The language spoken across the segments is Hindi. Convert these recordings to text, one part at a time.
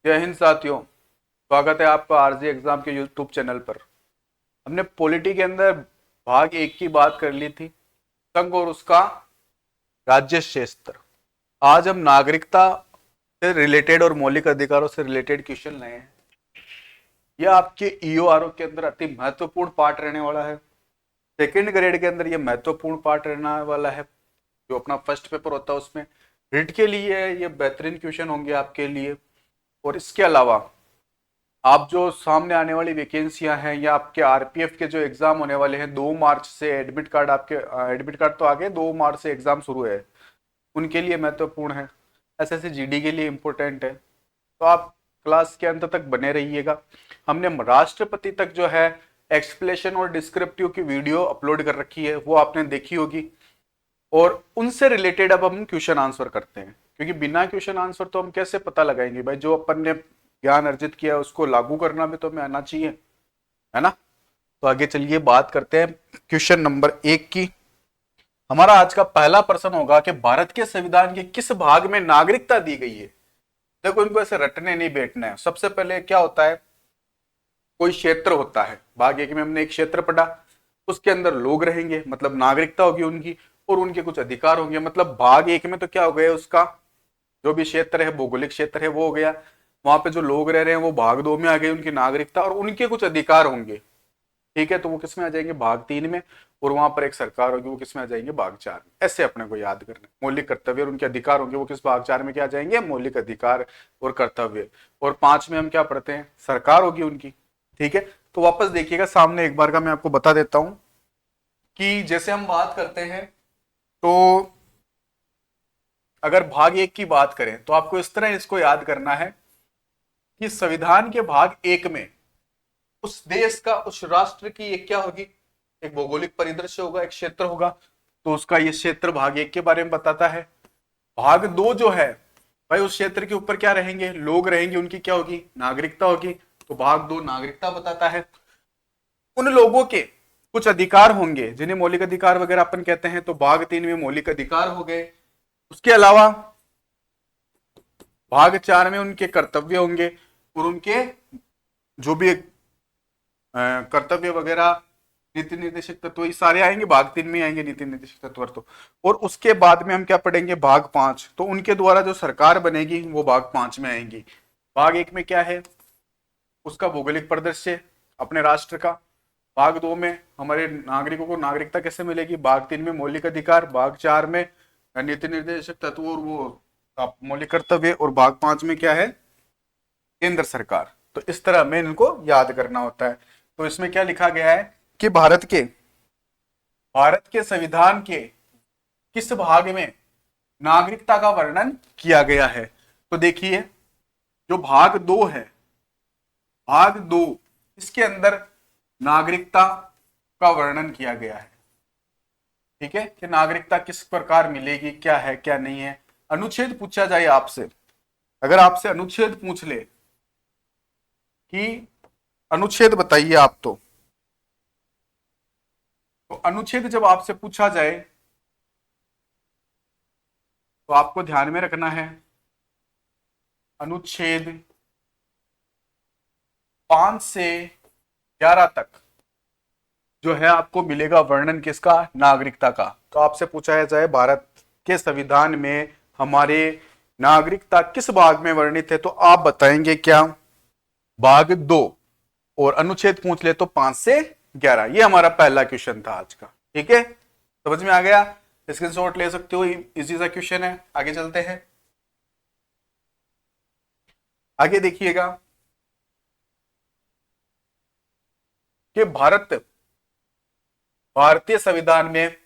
जय हिंद साथियों। स्वागत है आपका आरजी एग्जाम के यूट्यूब चैनल पर। हमने पॉलिटी के अंदर भाग एक की बात कर ली थी, संघ और उसका राज्य क्षेत्र। आज हम नागरिकता से रिलेटेड और मौलिक अधिकारों से रिलेटेड क्वेश्चन लाए हैं। यह आपके ईओआरओ के अंदर अति महत्वपूर्ण पार्ट रहने वाला है। सेकेंड ग्रेड के अंदर यह महत्वपूर्ण पार्ट रहने वाला है। जो अपना फर्स्ट पेपर होता है उसमें रीट के लिए ये बेहतरीन क्वेश्चन होंगे आपके लिए। और इसके अलावा आप जो सामने आने वाली वैकेंसियां हैं या आपके आरपीएफ के जो एग्जाम होने वाले हैं 2 मार्च से, एडमिट कार्ड आपके एडमिट कार्ड तो आगे 2 मार्च से एग्जाम शुरू है, उनके लिए महत्वपूर्ण है। एसएससी जीडी के लिए इम्पोर्टेंट है। तो आप क्लास के अंत तक बने रहिएगा। हमने राष्ट्रपति तक जो है एक्सप्लेनेशन और डिस्क्रिप्टिव की वीडियो अपलोड कर रखी है, वो आपने देखी होगी। और उनसे रिलेटेड अब हम क्वेश्चन आंसर करते हैं, क्योंकि बिना क्वेश्चन आंसर तो हम कैसे पता लगाएंगे भाई। जो अपन ने ज्ञान अर्जित किया है उसको लागू करना भी तो हमें आना चाहिए, है ना। तो आगे चलिए बात करते हैं क्वेश्चन नंबर 1 की। हमारा आज का पहला प्रश्न होगा कि भारत के संविधान के किस भाग में नागरिकता दी गई है। देखो, इनको ऐसे रटने नहीं बैठना है। सबसे पहले क्या होता है, कोई क्षेत्र होता है, भाग एक में हमने एक क्षेत्र पढ़ा, उसके अंदर लोग रहेंगे मतलब नागरिकता होगी उनकी, और उनके कुछ अधिकार होंगे। मतलब भाग एक में तो क्या हो गया, उसका जो भी क्षेत्र है, भौगोलिक क्षेत्र है, वो हो गया। वहां पे जो लोग रह रहे हैं वो भाग 2 में आ गए, उनकी नागरिकता और उनके कुछ अधिकार होंगे। ठीक है, तो वो किस में आ जाएंगे, भाग 3 में। और वहां पर एक सरकार होगी, वो किस में आ जाएंगे, भाग 4 में। ऐसे अपने को याद करना है। मौलिक कर्तव्य और उनके अधिकार होंगे, वो किस भाग 4 में क्या आ जाएंगे, मौलिक अधिकार और कर्तव्य। और 5 में हम क्या पढ़ते हैं, सरकार होगी उनकी। ठीक है, तो वापस देखिएगा सामने एक बार का मैं आपको बता देता हूं कि जैसे हम बात करते हैं तो अगर भाग 1 की बात करें तो आपको इस तरह इसको याद करना है कि संविधान के भाग 1 में उस देश का, उस राष्ट्र की एक क्या होगी, एक भौगोलिक परिदृश्य होगा, एक क्षेत्र होगा। तो उसका ये क्षेत्र भाग 1 के बारे में बताता है। भाग 2 जो है भाई, उस क्षेत्र के ऊपर क्या रहेंगे, लोग रहेंगे, उनकी क्या होगी, नागरिकता होगी। तो भाग 2 नागरिकता बताता है। उन लोगों के कुछ अधिकार होंगे जिन्हें मौलिक अधिकार वगैरह अपन कहते हैं, तो भाग 3 में मौलिक अधिकार हो गए। उसके अलावा भाग 4 में उनके कर्तव्य होंगे, और उनके जो भी कर्तव्य वगैरह, नीति निर्देशक तत्व, ये सारे आएंगे भाग 3 में आएंगे, नीति निर्देशक तत्व तो। और उसके बाद में हम क्या पढ़ेंगे, भाग 5, तो उनके द्वारा जो सरकार बनेगी वो भाग 5 में आएंगी। भाग 1 में क्या है, उसका भौगोलिक परिदृश्य अपने राष्ट्र का। भाग 2 में हमारे नागरिकों को नागरिकता कैसे मिलेगी, भाग 3 में मौलिक अधिकार, भाग 4 में नीति निर्देशक तत्व और वो मौलिक कर्तव्य, और भाग 5 में क्या है, केंद्र सरकार। तो इस तरह में इनको याद करना होता है। तो इसमें क्या लिखा गया है कि भारत के संविधान के किस भाग में नागरिकता का वर्णन किया गया है। तो देखिए, जो भाग 2 है, भाग 2 इसके अंदर नागरिकता का वर्णन किया गया है। ठीक है, कि नागरिकता किस प्रकार मिलेगी, क्या है क्या नहीं है। अनुच्छेद पूछा जाए आपसे, अगर आपसे अनुच्छेद पूछ ले कि अनुच्छेद बताइए आप, तो अनुच्छेद जब आपसे पूछा जाए तो आपको ध्यान में रखना है, अनुच्छेद 5 से 11 तक जो है आपको मिलेगा वर्णन किसका, नागरिकता का। तो आपसे पूछा जाए भारत के संविधान में हमारे नागरिकता किस भाग में वर्णित है, तो आप बताएंगे क्या, भाग 2। और अनुच्छेद पूछ ले तो 5 से 11। ये हमारा पहला क्वेश्चन था आज का। ठीक है, समझ में आ गया, स्क्रीनशॉट ले सकते हो, इजी सा क्वेश्चन है। आगे चलते हैं, आगे देखिएगा कि भारतीय संविधान में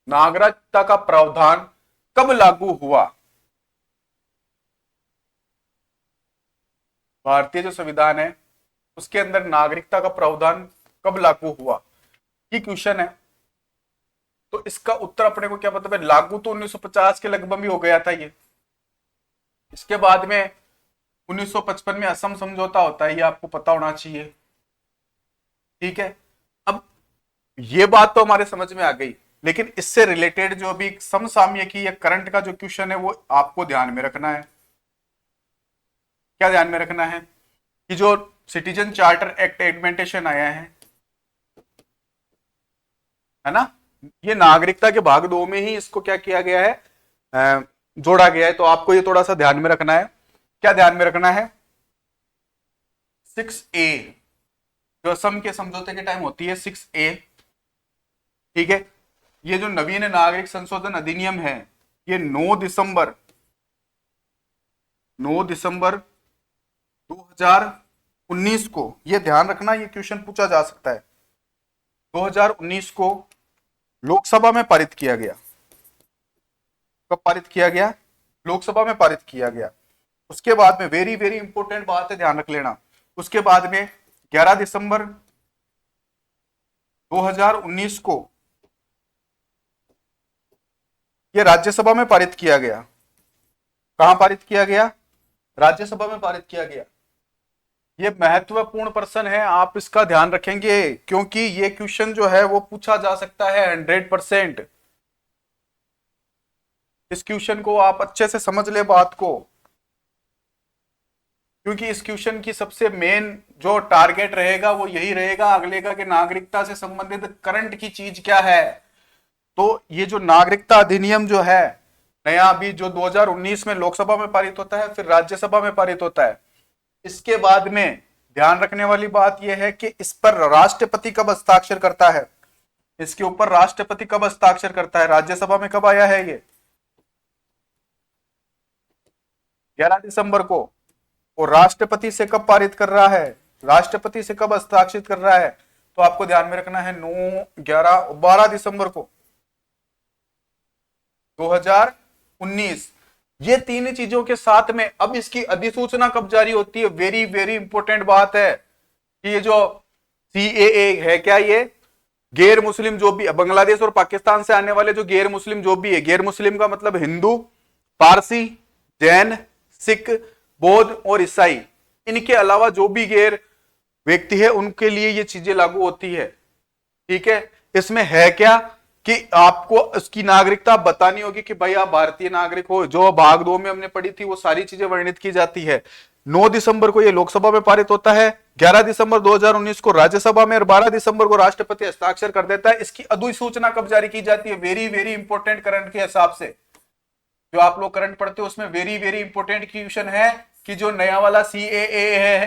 नागरिकता का प्रावधान कब लागू हुआ। भारतीय जो संविधान है उसके अंदर नागरिकता का प्रावधान कब लागू हुआ, ये क्वेश्चन है। तो इसका उत्तर अपने को क्या पता है, लागू तो 1950 के लगभग ही हो गया था ये। इसके बाद में 1955 में असम समझौता होता है, ये आपको पता होना चाहिए। ठीक है, अब ये बात तो हमारे समझ में आ गई, लेकिन इससे रिलेटेड जो अभी समसामयिकी या करंट का जो क्वेश्चन है वो आपको ध्यान में रखना है क्या ध्यान में रखना है कि जो सिटीजन चार्टर एक्ट एडमेंटेशन आया है ना, ये नागरिकता के भाग 2 में ही इसको क्या किया गया है, जोड़ा गया है। तो आपको ये थोड़ा सा ध्यान में रखना है। क्या ध्यान में रखना है, 6A जो असम के समझौते के टाइम होती है 6A, ठीक है। ये जो नवीन नागरिक संशोधन अधिनियम है ये 9 दिसंबर 2019 को, ये ध्यान रखना, ये क्वेश्चन पूछा जा सकता है, 2019 को लोकसभा में पारित किया गया। कब पारित किया गया, लोकसभा में पारित किया गया। उसके बाद में वेरी वेरी इंपॉर्टेंट बात है, ध्यान रख लेना, उसके बाद में 11 दिसंबर 2019 को ये राज्यसभा में पारित किया गया। कहां पारित किया गया, राज्यसभा में पारित किया गया। ये महत्वपूर्ण प्रश्न है, आप इसका ध्यान रखेंगे क्योंकि ये क्वेश्चन जो है वो पूछा जा सकता है 100%। इस क्वेश्चन को आप अच्छे से समझ ले बात को, क्योंकि इस क्वेश्चन की सबसे मेन जो टारगेट रहेगा वो यही रहेगा अगले का कि नागरिकता से संबंधित करंट की चीज क्या है। तो ये जो नागरिकता अधिनियम जो है नया, अभी जो 2019 में लोकसभा में पारित होता है फिर राज्यसभा में पारित होता है, इसके बाद में ध्यान रखने वाली बात यह है कि इस पर राष्ट्रपति कब हस्ताक्षर करता है, इसके ऊपर राष्ट्रपति कब हस्ताक्षर करता है, राज्यसभा में कब आया है ये 11 दिसंबर को, और राष्ट्रपति से कब पारित कर रहा है, राष्ट्रपति से कब हस्ताक्षरित कर रहा है। तो आपको ध्यान में रखना है 9, 11, 12 दिसंबर को 2019। ये तीन चीजों के साथ में अब इसकी अधिसूचना कब जारी होती है, वेरी वेरी इंपॉर्टेंट बात है कि ये जो CAA है, क्या ये गैर मुस्लिम जो भी बांग्लादेश और पाकिस्तान से आने वाले जो गैर मुस्लिम जो भी है, गैर मुस्लिम का मतलब हिंदू, पारसी, जैन, सिख, बौद्ध और ईसाई, इनके अलावा जो भी गैर व्यक्ति है उनके लिए ये चीजें लागू होती है, ठीक है। इसमें है क्या कि आपको उसकी नागरिकता बतानी होगी कि भाई आप भारतीय नागरिक हो, जो भाग 2 में हमने पढ़ी थी वो सारी चीजें वर्णित की जाती है। 9 दिसंबर को ये लोकसभा में पारित होता है, 11 दिसंबर 2019 को राज्यसभा में और 12 दिसंबर को राष्ट्रपति हस्ताक्षर कर देता है। इसकी अधिसूचना कब जारी की जाती है, वेरी वेरी इंपॉर्टेंट करंट के हिसाब से जो आप लोग करंट पढ़ते हो उसमें वेरी वेरी इंपॉर्टेंट क्वेश्चन है कि जो नया वाला CAA है,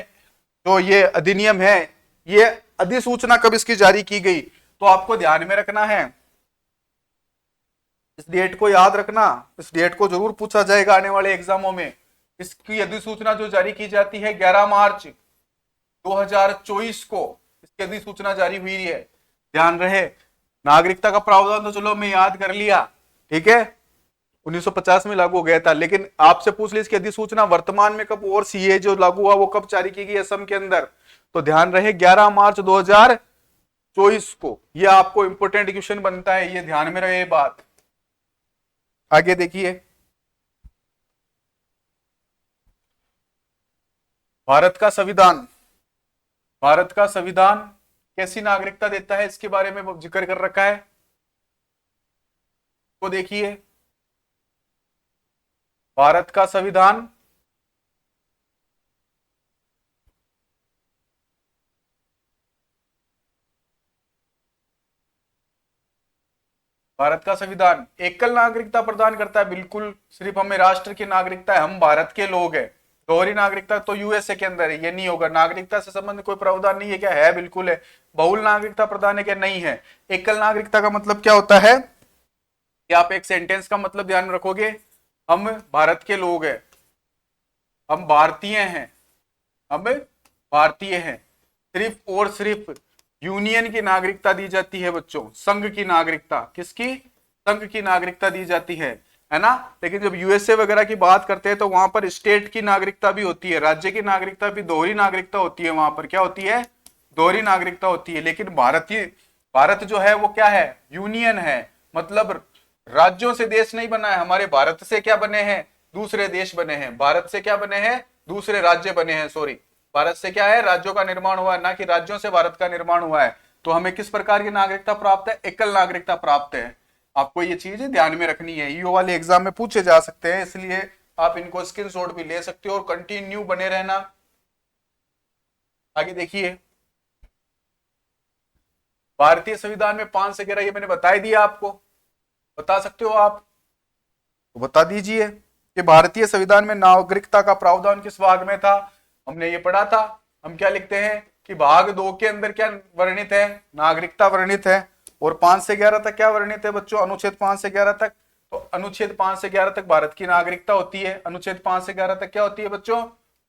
तो ये अधिनियम है, ये अधिसूचना कब इसकी जारी की गई। तो आपको ध्यान में रखना है, इस डेट को याद रखना, इस डेट को जरूर पूछा जाएगा आने वाले एग्जामों में। इसकी अधिसूचना जो जारी की जाती है 11 मार्च 2024 को इसकी अधिसूचना जारी हुई है। ध्यान रहे, नागरिकता का प्रावधान तो चलो मैं याद कर लिया, ठीक है, 1950 में लागू हो गया था, लेकिन आपसे पूछ ली इसकी अधिसूचना वर्तमान में कब, और CA जो लागू हुआ वो कब जारी की गई असम के अंदर। तो ध्यान रहे 11 मार्च 2024 को, यह आपको इंपोर्टेंट क्वेश्चन बनता है, ये ध्यान में रहे बात। आगे देखिए, भारत का संविधान, भारत का संविधान कैसी नागरिकता देता है इसके बारे में जिक्र कर रखा है। तो देखिए, भारत का संविधान भारत का संविधान एकल नागरिकता प्रदान करता है, बिल्कुल, सिर्फ हमें राष्ट्र की नागरिकता है, हम भारत के लोग हैं। दोहरी नागरिकता तो USA के अंदर है, ये नहीं होगा। नागरिकता से संबंधित कोई प्रावधान नहीं है, क्या है, बिल्कुल है। बहुल नागरिकता प्रदान है क्या, नहीं है। एकल नागरिकता का मतलब क्या होता है कि आप एक सेंटेंस का मतलब ध्यान रखोगे, हम भारत के लोग हैं, हम भारतीय हैं, हम भारतीय हैं, सिर्फ और सिर्फ यूनियन की नागरिकता दी जाती है बच्चों, संघ की नागरिकता, किसकी, संघ की नागरिकता दी जाती है ना। लेकिन जब USA वगैरह की बात करते हैं तो वहां पर स्टेट की नागरिकता भी होती है, राज्य की नागरिकता भी, दोहरी नागरिकता होती है, वहां पर क्या होती है, दोहरी नागरिकता होती है। लेकिन भारत जो है वो क्या है, यूनियन है, मतलब राज्यों से देश नहीं बना है, हमारे भारत से क्या बने हैं, दूसरे देश बने हैं, भारत से क्या बने हैं, दूसरे राज्य बने हैं, सॉरी, भारत से क्या है, राज्यों का निर्माण हुआ है, ना कि राज्यों से भारत का निर्माण हुआ है। तो हमें किस प्रकार की नागरिकता प्राप्त है, एकल नागरिकता प्राप्त है। आपको ये चीज ध्यान में रखनी है, ये वाले एग्जाम में पूछे जा सकते हैं, इसलिए आप इनको स्क्रीनशॉट भी ले सकते हो और कंटिन्यू बने रहना। आगे देखिए, भारतीय संविधान में 5 से 11, ये मैंने बता ही दिया आपको, बता सकते हो आप, तो बता दीजिए कि भारतीय संविधान में नागरिकता का प्रावधान किस भाग में था। हमने ये पढ़ा था। हम क्या लिखते हैं कि भाग 2 के अंदर क्या वर्णित है, नागरिकता वर्णित है, और 5 से 11 तक क्या वर्णित है बच्चों, अनुच्छेद 5 से 11 तक। तो अनुच्छेद 5 से 11 तक भारत की नागरिकता होती है। अनुच्छेद 5 से 11 तक क्या होती है बच्चों,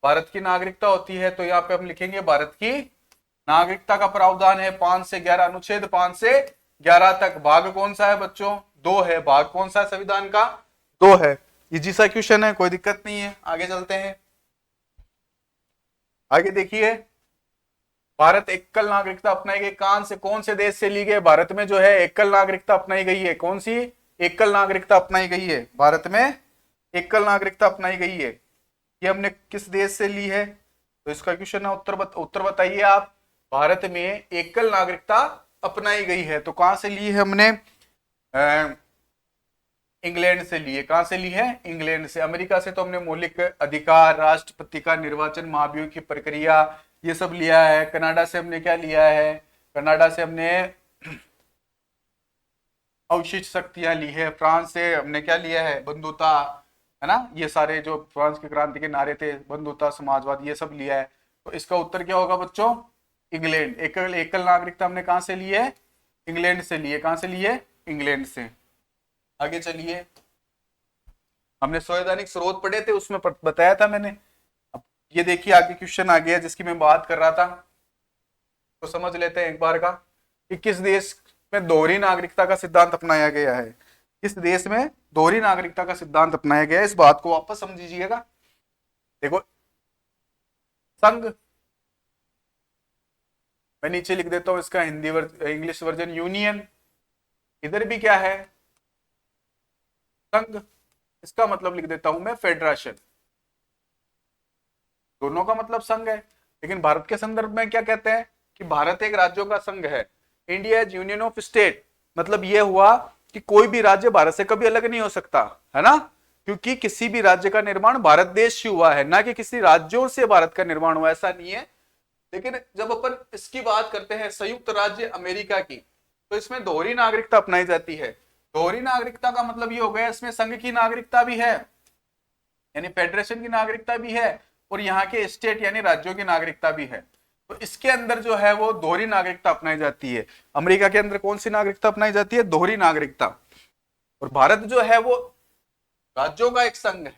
भारत की नागरिकता होती है। तो यहाँ पे हम लिखेंगे भारत की नागरिकता का प्रावधान है 5 से 11, अनुच्छेद 5 से 11 तक। भाग कौन सा है बच्चों, 2 है। भाग कौन सा है संविधान का, 2 है। इजी सा क्वेश्चन है, कोई दिक्कत नहीं है। आगे चलते हैं। आगे देखिए, भारत एकल नागरिकता अपनाई गई, कौन से देश से ली गई। भारत में जो है एकल नागरिकता अपनाई गई है। कौन सी एकल नागरिकता अपनाई गई है, भारत में एकल नागरिकता अपनाई गई है। ये हमने किस देश से ली है, तो इसका क्वेश्चन है उत्तर बताइए आप। भारत में एकल नागरिकता अपनाई गई है, तो कहां से ली है हमने, इंग्लैंड से ली है। कहां से ली है, इंग्लैंड से। अमेरिका से तो हमने मौलिक अधिकार, राष्ट्रपति का निर्वाचन, महाभियोग की प्रक्रिया, ये सब लिया है। कनाडा से हमने क्या लिया है, कनाडा से हमने अवशिष्ट शक्तियां ली है। फ्रांस से हमने क्या लिया है, बंधुता, है ना, ये सारे जो फ्रांस की क्रांति के नारे थे, बंधुता, समाजवाद, ये सब लिया है। तो इसका उत्तर क्या होगा बच्चों, इंग्लैंड। एकल नागरिकता हमने कहां से ली है, इंग्लैंड से ली है। कहां से ली है, इंग्लैंड से। आगे चलिए, हमने संवैधानिक स्रोत पढ़े थे, उसमें बताया था मैंने। अब ये देखिए आगे क्वेश्चन आ गया जिसकी मैं बात कर रहा था, तो समझ लेते हैं एक बार का कि किस देश में दोहरी नागरिकता का सिद्धांत अपनाया गया है। किस देश में दोहरी नागरिकता का सिद्धांत अपनाया गया है, इस बात को वापस समझिएगा। देखो, संघ, मैं नीचे लिख देता हूं इसका हिंदी इंग्लिश वर्जन, यूनियन। इधर भी क्या है, संघ। इसका मतलब लिख देता हूं मैं फेडरेशन। दोनों का मतलब संघ है, लेकिन भारत के संदर्भ में क्या कहते हैं कि भारत एक राज्यों का संघ है। India is union of state, मतलब यह हुआ कि कोई भी राज्य भारत से कभी अलग नहीं हो सकता, है ना, क्योंकि किसी भी राज्य का निर्माण भारत देश से हुआ है, ना कि किसी राज्यों से भारत का निर्माण हुआ, ऐसा नहीं है। लेकिन जब अपन इसकी बात करते हैं संयुक्त राज्य अमेरिका की, तो इसमें दोहरी नागरिकता अपनाई जाती है। दोहरी नागरिकता का मतलब ये हो गया, इसमें संघ की नागरिकता भी है, यानी फेडरेशन की नागरिकता भी है, और यहाँ के स्टेट यानी राज्यों की नागरिकता भी है। तो इसके अंदर जो है वो दोहरी नागरिकता अपनाई जाती है। अमेरिका के अंदर कौन सी नागरिकता अपनाई जाती है, दोहरी नागरिकता। और भारत जो है वो राज्यों का एक संघ है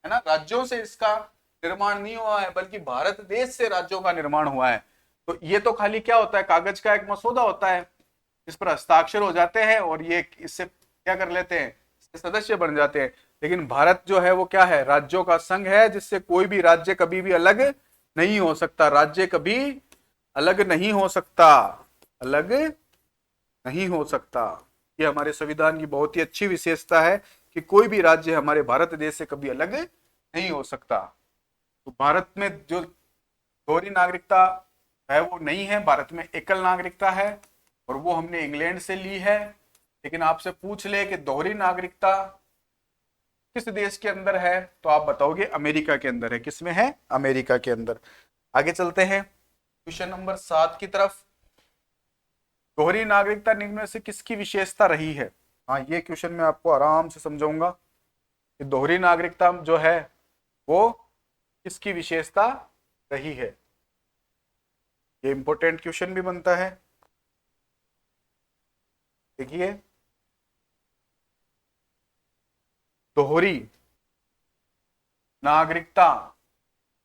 ना, राज्यों से इसका निर्माण नहीं हुआ है, बल्कि भारत देश से राज्यों का निर्माण हुआ है। तो ये तो खाली क्या होता है, कागज का एक मसौदा होता है, इस पर हस्ताक्षर हो जाते हैं और ये इससे क्या कर लेते हैं, सदस्य बन जाते हैं। लेकिन भारत जो है वो क्या है, राज्यों का संघ है, जिससे कोई भी राज्य कभी भी अलग नहीं हो सकता। राज्य कभी अलग नहीं हो सकता, अलग नहीं हो सकता। ये हमारे संविधान की बहुत ही अच्छी विशेषता है कि कोई भी राज्य हमारे भारत देश से कभी अलग नहीं हो सकता। तो भारत में जो दोहरी नागरिकता है वो नहीं है, भारत में एकल नागरिकता है, और वो हमने इंग्लैंड से ली है। लेकिन आपसे पूछ ले कि दोहरी नागरिकता किस देश के अंदर है, तो आप बताओगे अमेरिका के अंदर है। किसमें है, अमेरिका के अंदर। आगे चलते हैं क्वेश्चन नंबर 7 की तरफ। दोहरी नागरिकता निम्न में से किसकी विशेषता रही है। हाँ, ये क्वेश्चन मैं आपको आराम से समझाऊंगा कि दोहरी नागरिकता जो है वो किसकी विशेषता रही है। ये इंपॉर्टेंट क्वेश्चन भी बनता है। देखिए, दोहरी नागरिकता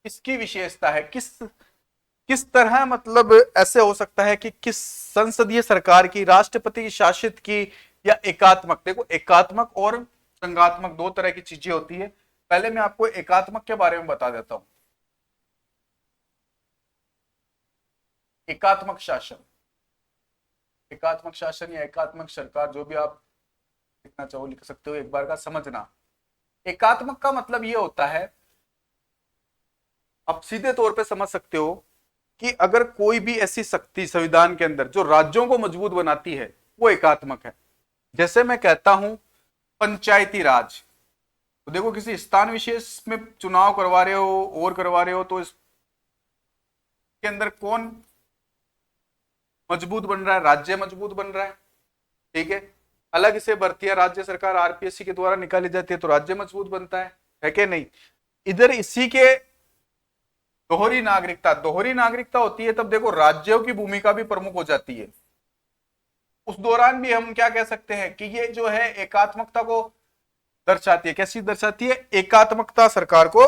किसकी विशेषता है, किस तरह, मतलब ऐसे हो सकता है कि किस संसदीय सरकार की, राष्ट्रपति शासित की, या एकात्मक। देखो, एकात्मक और संघात्मक दो तरह की चीजें होती है। पहले मैं आपको एकात्मक के बारे में बता देता हूं। एकात्मक शासन, एकात्मक शासन या एकात्मक सरकार, जो भी आप लिखना चाहो लिख सकते हो, एक बार का समझना। एकात्मक का मतलब ये होता है, आप सीधे तौर पे समझ सकते हो कि अगर कोई भी ऐसी शक्ति संविधान के अंदर जो राज्यों को मजबूत बनाती है, वो एकात्मक है। जैसे मैं कहता हूं पंचायती राज, तो देखो किसी स्थान विशेष में चुनाव करवा रहे हो और करवा रहे हो तो इसके अंदर कौन मजबूत बन रहा है? राज्य मजबूत बन रहा है। ठीक है, अलग से भर्तियां राज्य सरकार आरपीएससी के द्वारा निकाली जाती है तो राज्य मजबूत बनता है कि नहीं? इधर इसी के दोहरी नागरिकता होती है तब देखो राज्यों की भूमिका भी प्रमुख हो जाती है। उस दौरान भी हम क्या कह सकते हैं कि ये जो है एकात्मकता को दर्शाती है। कैसी दर्शाती है? एकात्मकता सरकार को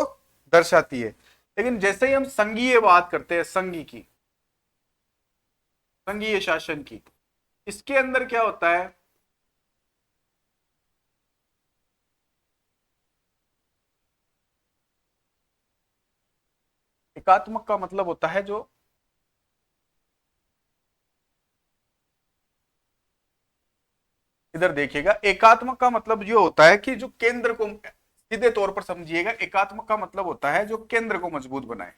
दर्शाती है। लेकिन जैसे ही हम संघीय बात करते हैं, संघीय शासन की, इसके अंदर क्या होता है? एकात्मक का मतलब होता है जो इधर देखिएगा, एकात्मक का मतलब ये होता है कि जो केंद्र को, सीधे तौर पर समझिएगा, एकात्मक का मतलब होता है जो केंद्र को मजबूत बनाए,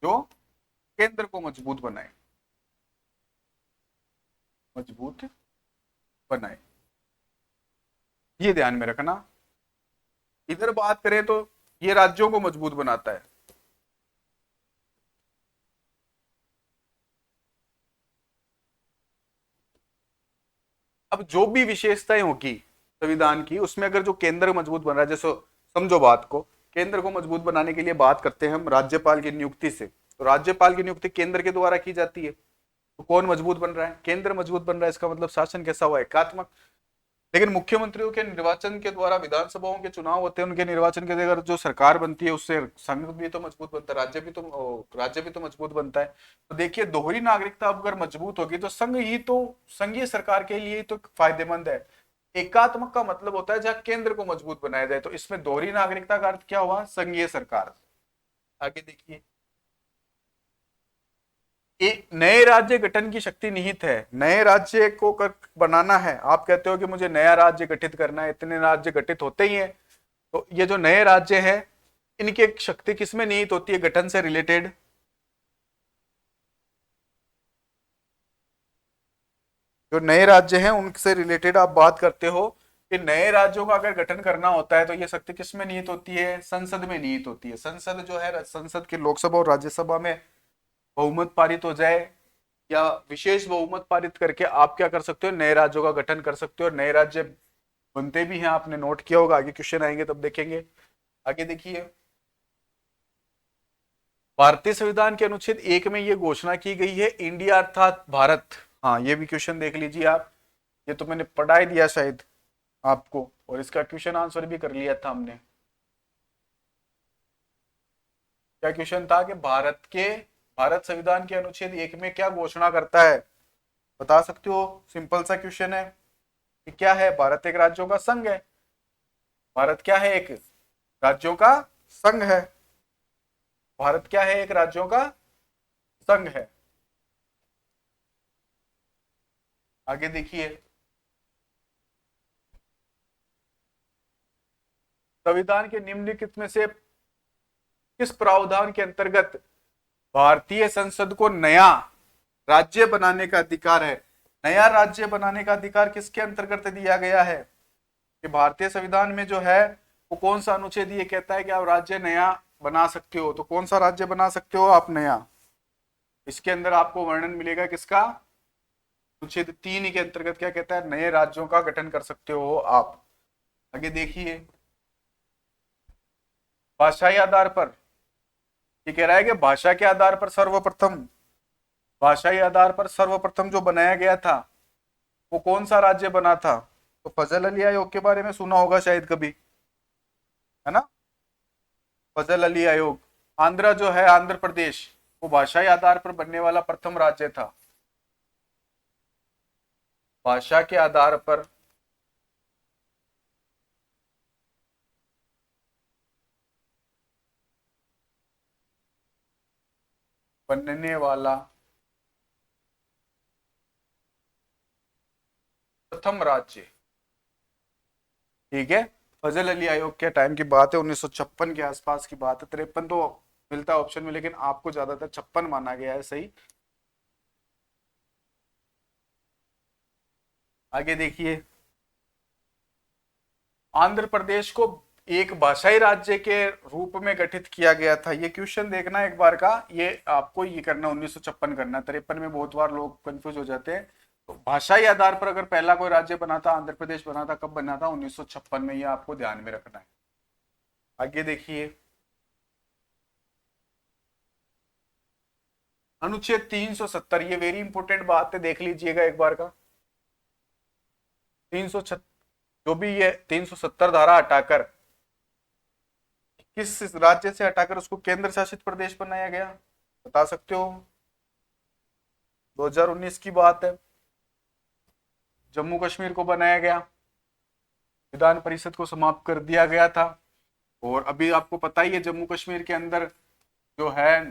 जो केंद्र को मजबूत बनाए, मजबूत बनाए, ये ध्यान में रखना। इधर बात करें तो ये राज्यों को मजबूत बनाता है। अब जो भी विशेषताएं होगी संविधान की, उसमें अगर जो केंद्र मजबूत बन रहा है, जैसे समझो बात को, केंद्र को मजबूत बनाने के लिए बात करते हैं हम राज्यपाल की नियुक्ति से, तो राज्यपाल की नियुक्ति केंद्र के द्वारा की जाती है। तो कौन मजबूत बन रहा है? केंद्र मजबूत बन रहा है, इसका मतलब शासन कैसा हुआ? एकात्मक। लेकिन मुख्यमंत्रियों के निर्वाचन के द्वारा विधानसभाओं के चुनाव होते हैं, उनके निर्वाचन के अगर जो सरकार बनती है उससे संघ भी तो मजबूत बनता है, राज्य भी तो मजबूत बनता है। तो देखिए दोहरी नागरिकता अगर मजबूत होगी तो संघ ही तो, संघीय सरकार के लिए ही तो फायदेमंद है। एकात्मक का मतलब होता है जहां केंद्र को मजबूत बनाया जाए, तो इसमें दोहरी नागरिकता का अर्थ क्या हुआ? संघीय सरकार। आगे देखिए, एक नए राज्य गठन की शक्ति निहित है। नए राज्य को बनाना है, आप कहते हो कि मुझे नया राज्य गठित करना है, इतने राज्य गठित होते ही हैं, तो ये जो नए राज्य है इनकी एक शक्ति किसमें निहित होती है? गठन से रिलेटेड। जो नए राज्य हैं उनसे रिलेटेड आप बात करते हो कि नए राज्यों का अगर गठन करना होता है तो ये शक्ति किसमें निहित होती है? संसद में निहित होती है। संसद जो है, संसद के लोकसभा और राज्यसभा में बहुमत पारित हो जाए या विशेष बहुमत पारित करके आप क्या कर सकते हो? नए राज्यों का गठन कर सकते हो, और नए राज्य बनते भी हैं। आपने नोट किया होगा, आगे क्वेश्चन आएंगे तब देखेंगे। आगे देखिए, भारतीय संविधान के अनुच्छेद 1 में ये घोषणा की गई है, इंडिया अर्थात भारत। हाँ, ये भी क्वेश्चन देख लीजिए आप, ये तो मैंने पढ़ा ही दिया शायद आपको, और इसका क्वेश्चन आंसर भी कर लिया था हमने। क्या क्वेश्चन था कि भारत संविधान के अनुच्छेद 1 में क्या घोषणा करता है? बता सकते हो? सिंपल सा क्वेश्चन है कि क्या है? भारत एक राज्यों का संघ है। भारत क्या है? एक राज्यों का संघ है। भारत क्या है? एक राज्यों का संघ है। आगे देखिए, संविधान के निम्नलिखित में से किस प्रावधान के अंतर्गत भारतीय संसद को नया राज्य बनाने का अधिकार है? नया राज्य बनाने का अधिकार किसके अंतर्गत दिया गया है? कि भारतीय संविधान में जो है वो कौन सा अनुच्छेद ये कहता है कि आप राज्य नया बना सकते हो? तो कौन सा राज्य बना सकते हो आप नया? इसके अंदर आपको वर्णन मिलेगा किसका? अनुच्छेद 3 के अंतर्गत क्या कहता है? नए राज्यों का गठन कर सकते हो आप। आगे देखिए, भाषाई आधार पर ये कह रहा है कि भाषाई आधार पर सर्वप्रथम जो बनाया गया था वो कौन सा राज्य बना था? तो फजल अली आयोग के बारे में सुना होगा शायद कभी, है ना? फजल अली आयोग। आंध्र जो है, आंध्र प्रदेश, वो भाषाई आधार पर बनने वाला प्रथम राज्य था। भाषा के आधार पर बनने वाला प्रथम राज्य। ठीक है, फजल अली आयोग के टाइम की बात है, 1956 के आसपास की बात है। 53 तो मिलता है ऑप्शन में, लेकिन आपको ज्यादातर 56 माना गया है सही। आगे देखिए, आंध्र प्रदेश को एक भाषाई राज्य के रूप में गठित किया गया था? ये क्वेश्चन देखना एक बार का, ये आपको ये करना 1956 करना, 53 में बहुत बार लोग कंफ्यूज हो जाते हैं। तो भाषाई आधार पर अगर पहला कोई राज्य बना था, आंध्र प्रदेश बना था, कब बना था? 1956 में। ये आपको ध्यान में रखना है। आगे देखिए, अनुच्छेद 370, ये वेरी इंपॉर्टेंट बात है, देख लीजिएगा एक बार का। 300 जो भी ये 370 धारा हटाकर किस राज्य से हटाकर उसको केंद्र शासित प्रदेश बनाया गया, बता सकते हो? 2019 की बात है। जम्मू कश्मीर को बनाया गया, विधान परिषद को समाप्त कर दिया गया था। और अभी आपको पता ही है जम्मू कश्मीर के अंदर जो है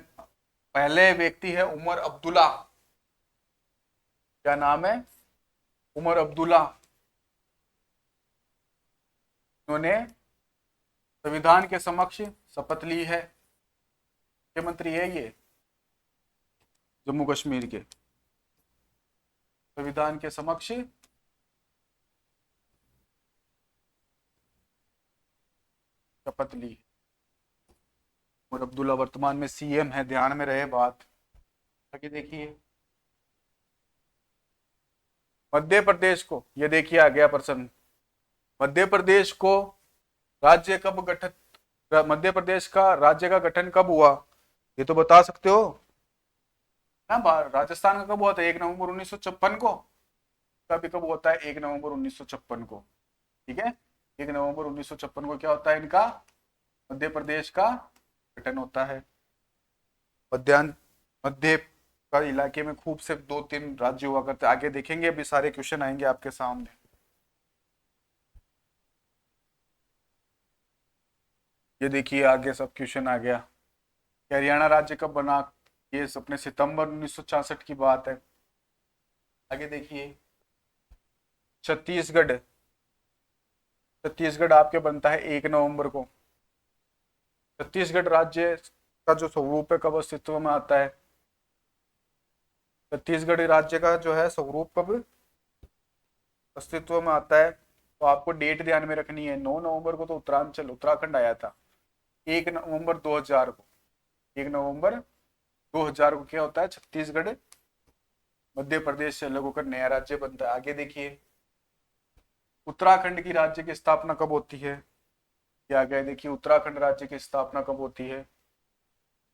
पहले व्यक्ति है उमर अब्दुल्ला। क्या नाम है? उमर अब्दुल्ला। उन्होंने संविधान के समक्ष शपथ ली है। मुख्यमंत्री है ये जम्मू कश्मीर के। संविधान के समक्ष शपथ ली। उमर अब्दुल्ला वर्तमान में सीएम है, ध्यान में रहे बात। आगे देखिए, मध्य प्रदेश को, ये देखिए आ गया प्रश्न, मध्य प्रदेश को राज्य कब गठित, मध्य प्रदेश का राज्य का गठन कब हुआ? ये तो बता सकते हो ना? राजस्थान का कब हुआ था? 1 नवंबर 1956 को। का भी कब होता है? 1 नवंबर 1956 को। ठीक है, 1 नवंबर 1956 को क्या होता है इनका? मध्य प्रदेश का गठन होता है। मध्य का इलाके में खूब से 2-3 राज्य हुआ करते, आगे देखेंगे, अभी सारे क्वेश्चन आएंगे आपके सामने। ये देखिए आगे सब क्वेश्चन आ गया। हरियाणा राज्य कब बना? ये अपने सितंबर 1966 की बात है। आगे देखिए, छत्तीसगढ़, छत्तीसगढ़ आपके बनता है 1 नवंबर को। छत्तीसगढ़ राज्य का जो स्वरूप है कब अस्तित्व में आता है? छत्तीसगढ़ राज्य का जो है स्वरूप कब अस्तित्व में आता है? तो आपको डेट ध्यान में रखनी है। 9 नवंबर को तो उत्तरांचल उत्तराखंड आया था। 1 नवंबर 2000 को, 1 नवंबर 2000 को क्या होता है? छत्तीसगढ़ मध्य प्रदेश से अलग होकर नया राज्य बनता है। आगे देखिए, उत्तराखंड की राज्य की स्थापना कब होती है? क्या गया देखिए, उत्तराखंड राज्य की स्थापना कब होती है?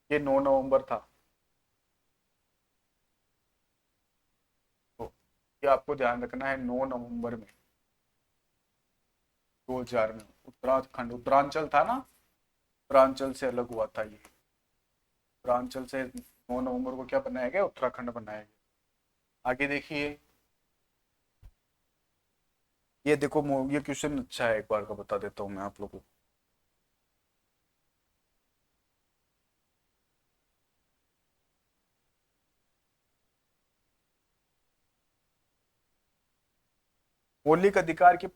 ये 9 नवंबर था। तो ये आपको ध्यान रखना है, 9 नवंबर में 2000 में उत्तराखंड, उत्तरांचल था ना, उत्तरांचल से अलग हुआ था ये। उत्तरांचल से 9 नवंबर को क्या बनाया गया? उत्तराखंड बनाया गया। आगे देखिए, ये देखो ये क्वेश्चन अच्छा है, एक बार का बता देता हूं मैं आप लोगों को। मौलिक अधिकार की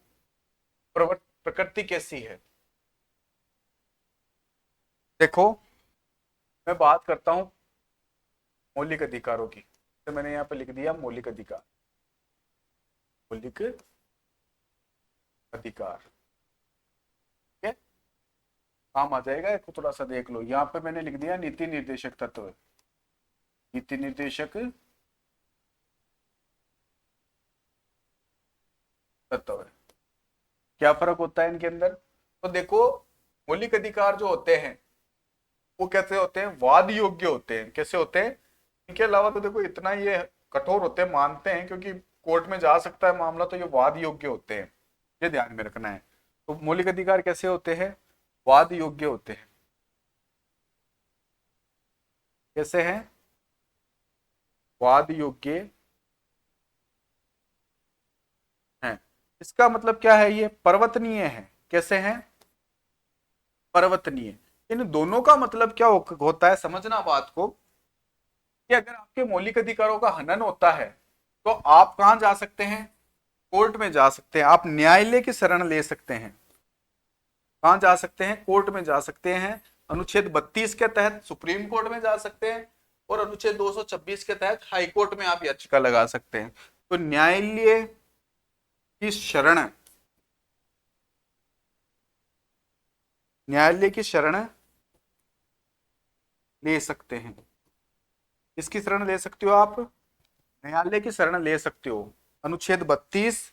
प्रकृति कैसी है? देखो, मैं बात करता हूं मौलिक अधिकारों की, तो मैंने यहाँ पे लिख दिया मौलिक अधिकार। मौलिक अधिकार, ठीक है, काम आ जाएगा। इसको थोड़ा सा देख लो, यहाँ पे मैंने लिख दिया नीति निर्देशक तत्व। नीति निर्देशक तत्व है। क्या फर्क होता है इनके अंदर? तो देखो, मौलिक अधिकार जो होते हैं वो कैसे होते हैं? वाद योग्य होते हैं। कैसे होते हैं? इनके अलावा तो देखो इतना ये कठोर होते हैं, मानते हैं क्योंकि कोर्ट में जा सकता है मामला, तो ये वाद योग्य होते हैं। ये ध्यान में रखना है। तो मौलिक अधिकार कैसे होते हैं? वाद योग्य होते हैं। कैसे हैं? वाद योग्य हैं। इसका मतलब क्या है? ये पर्वतनीय है। कैसे हैं? पर्वतनीय। इन दोनों का मतलब क्या होता है, समझना बात को, कि अगर आपके मौलिक अधिकारों का हनन होता है तो आप कहां जा सकते हैं? कोर्ट में जा सकते हैं। आप न्यायालय की शरण ले सकते हैं। कहां जा सकते हैं? कोर्ट में जा सकते हैं। अनुच्छेद 32 के तहत सुप्रीम कोर्ट में जा सकते हैं, और अनुच्छेद 226 के तहत हाई कोर्ट में आप याचिका लगा सकते हैं। तो न्यायालय की शरण न्यायालय की शरण ले सकते हैं। किसकी शरण ले सकते हो आप? न्यायालय की शरण ले सकते हो अनुच्छेद 32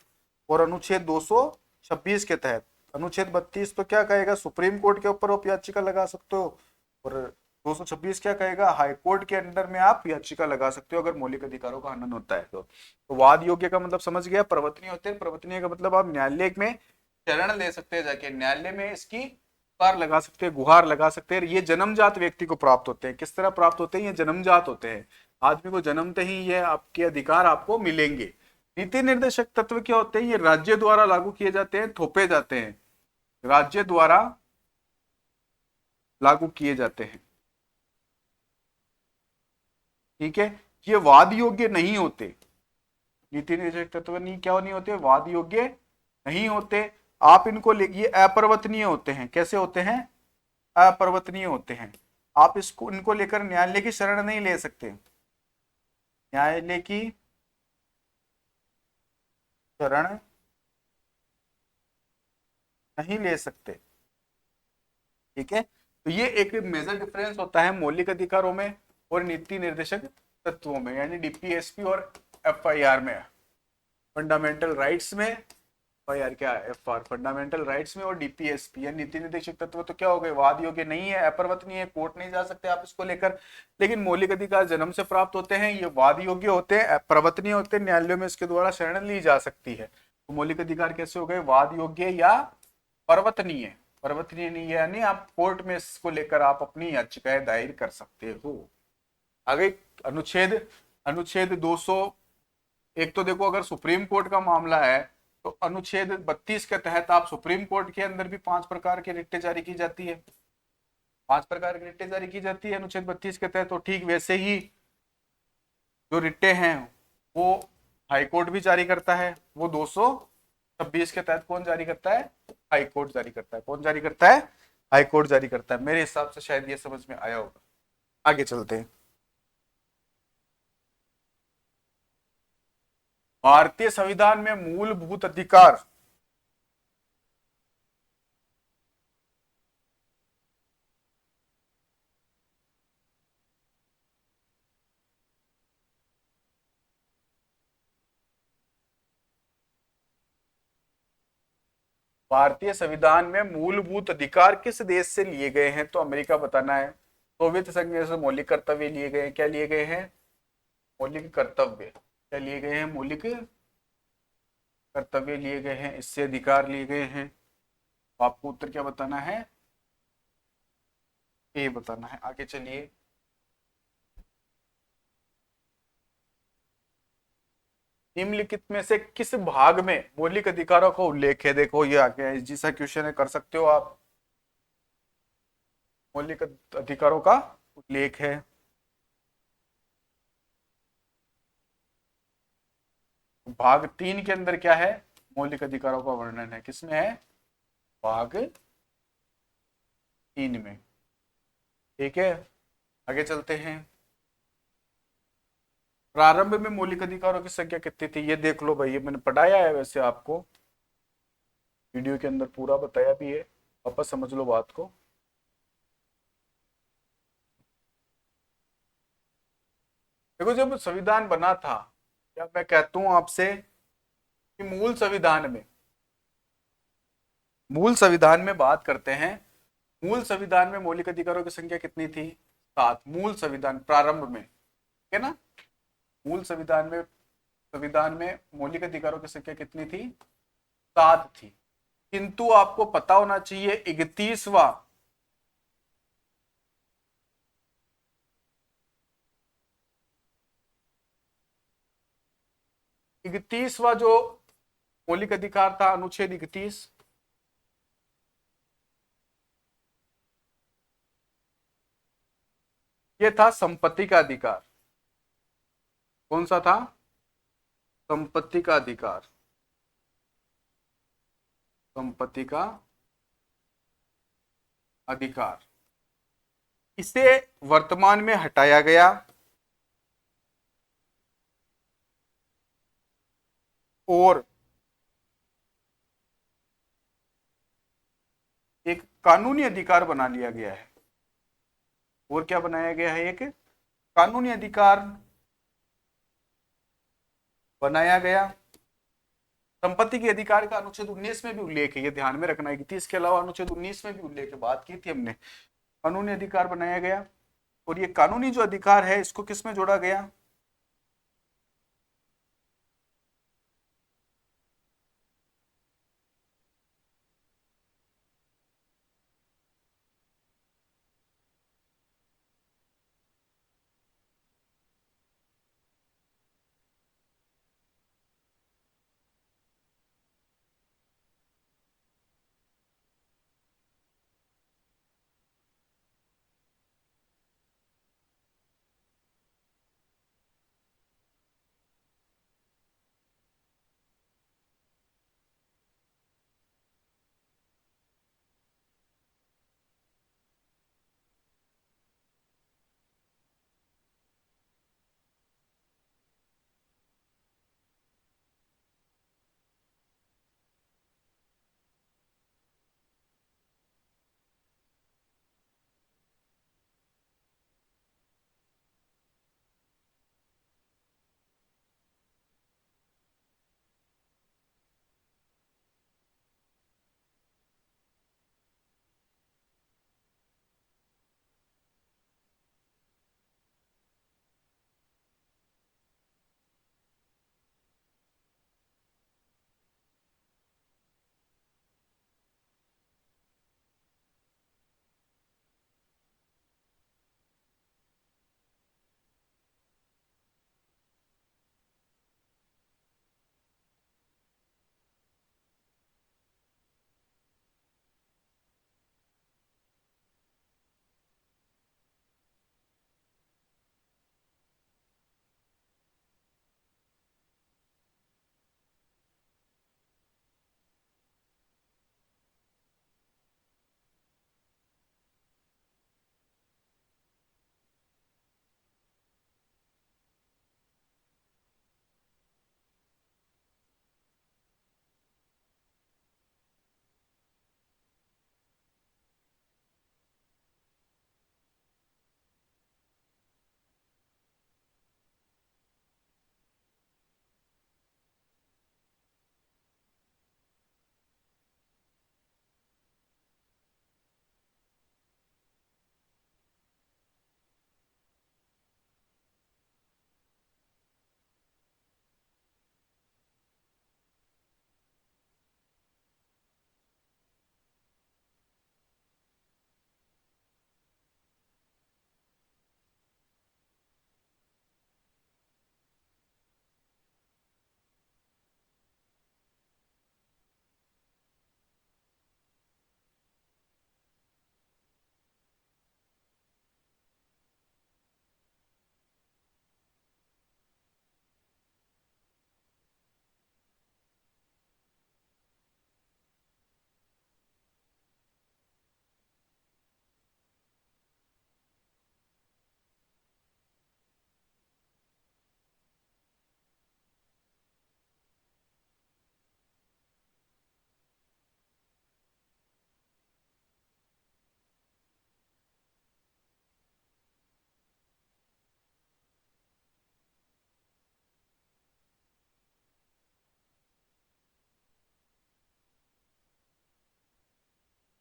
और अनुच्छेद 226 के तहत। अनुच्छेद 32 तो क्या कहेगा, सुप्रीम कोर्ट के ऊपर आप याचिका लगा सकते हो, और 226 क्या कहेगा, हाई कोर्ट के अंडर में आप याचिका लगा सकते हो अगर मौलिक अधिकारों का हनन होता है तो वाद योग्य का मतलब समझ गया, प्रवर्तनीय होते हैं। प्रवर्तनीय का मतलब आप न्यायालय में शरण ले सकते हैं, जाके न्यायालय में इसकी गुहार लगा सकते हैं, गुहार लगा सकते हैं। ये जन्मजात व्यक्ति को प्राप्त होते हैं। किस तरह प्राप्त होते हैं? ये जन्मजात होते हैं, आदमी को जन्मते ही ये आपके अधिकार आपको मिलेंगे। नीति निर्देशक तत्व क्या होते हैं? ये राज्य द्वारा लागू किए जाते हैं, थोपे जाते हैं, राज्य द्वारा लागू किए जाते हैं। ठीक है, ये वाद योग्य नहीं होते। नीति निर्देशक तत्व नहीं, क्या नहीं होते? वाद योग्य नहीं होते। आप इनको ये अपरिवर्तनीय होते हैं। कैसे होते हैं? अपरिवर्तनीय होते हैं। आप इसको इनको लेकर न्यायालय की शरण नहीं ले सकते, न्यायालय की शरण नहीं ले सकते। ठीक है, तो ये एक मेजर डिफरेंस होता है मौलिक अधिकारों में और नीति निर्देशक तत्वों में, यानी डीपीएसपी और एफआईआर में। फंडामेंटल राइट्स में एफआईआर, क्या एफआर, फंडामेंटल राइट्स में, और डीपीएसपी या नीति निर्देशक तत्व तो क्या हो गए? वाद योग्य नहीं है, अपरिवर्तनीय है, कोर्ट नहीं जा सकते आप इसको लेकर। लेकिन मौलिक अधिकार जन्म से प्राप्त होते हैं, ये वाद योग्य होते हैं, अपरिवर्तनीय होते हैं, न्यायालयों में इसके द्वारा शरण ली जा सकती है। तो मौलिक अधिकार कैसे हो गए? वाद योग्य या पर्वतनीय। पर्वतनीय नहीं है, यानी आप कोर्ट में इसको लेकर आप अपनी याचिकाएं दायर कर सकते हो। आगे अनुच्छेद अनुच्छेद 200, एक तो देखो अगर सुप्रीम कोर्ट का मामला है तो अनुच्छेद 32 के तहत आप सुप्रीम कोर्ट के अंदर भी 5 प्रकार की रिटें जारी की जाती है। 5 प्रकार की रिटें जारी की जाती है अनुच्छेद 32 के तहत। तो ठीक वैसे ही जो रिटें हैं वो हाई कोर्ट भी जारी करता है। वो 226 के तहत कौन जारी करता है? हाई कोर्ट जारी करता है। कौन जारी करता है? हाई कोर्ट जारी करता है। मेरे हिसाब से शायद ये समझ में आया होगा। आगे चलते हैं। भारतीय संविधान में मूलभूत अधिकार भारतीय संविधान में मूलभूत अधिकार किस देश से लिए गए हैं? तो अमेरिका बताना है। सोवियत संघ से मौलिक कर्तव्य लिए गए हैं। क्या लिए गए हैं? मौलिक कर्तव्य। क्या लिए गए हैं? मौलिक कर्तव्य लिए गए हैं, इससे अधिकार लिए गए हैं। तो आपको उत्तर क्या बताना है? ए बताना है। आगे चलिए। निम्नलिखित में से किस भाग में मौलिक अधिकारों का उल्लेख है? देखो ये आगे जी सा क्वेश्चन है, कर सकते हो आप। मौलिक अधिकारों का उल्लेख है। भाग 3 के अंदर क्या है? मौलिक अधिकारों का वर्णन है। किसमें है? भाग 3 में। ठीक है, आगे चलते हैं। प्रारंभ में मौलिक अधिकारों की संख्या कितनी थी? ये देख लो भाई, ये मैंने पढ़ाया है वैसे आपको, वीडियो के अंदर पूरा बताया भी है। वापस समझ लो बात को। देखो जब संविधान बना था, या मैं कहता हूं आपसे कि मूल संविधान में बात करते हैं। मूल संविधान में मौलिक अधिकारों की संख्या कितनी थी? 7। मूल संविधान प्रारंभ में, ठीक है ना? मूल संविधान में मौलिक अधिकारों की संख्या कितनी थी? 7 थी। किंतु आपको पता होना चाहिए 31वां जो मौलिक अधिकार था, अनुच्छेद 31, ये था संपत्ति का अधिकार। कौन सा था? संपत्ति का अधिकार। संपत्ति का अधिकार। इसे वर्तमान में हटाया गया और एक कानूनी अधिकार बना लिया गया है। और क्या बनाया गया है? एक कानूनी अधिकार बनाया गया। संपत्ति के अधिकार का अनुच्छेद 19 में भी उल्लेख है, ये ध्यान में रखना है कि इसके अलावा अनुच्छेद 19 में भी उल्लेख है, बात की थी हमने। कानूनी अधिकार बनाया गया। और ये कानूनी जो अधिकार है इसको किस में जोड़ा गया?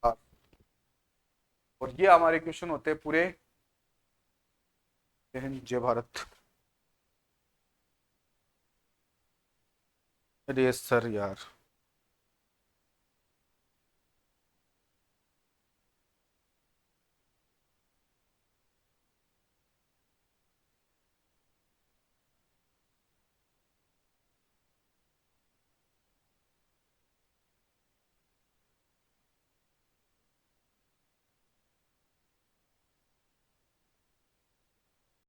हाँ। और ये हमारे क्वेश्चन होते हैं पूरे। जय हिंद जय भारत। अरे सर यार।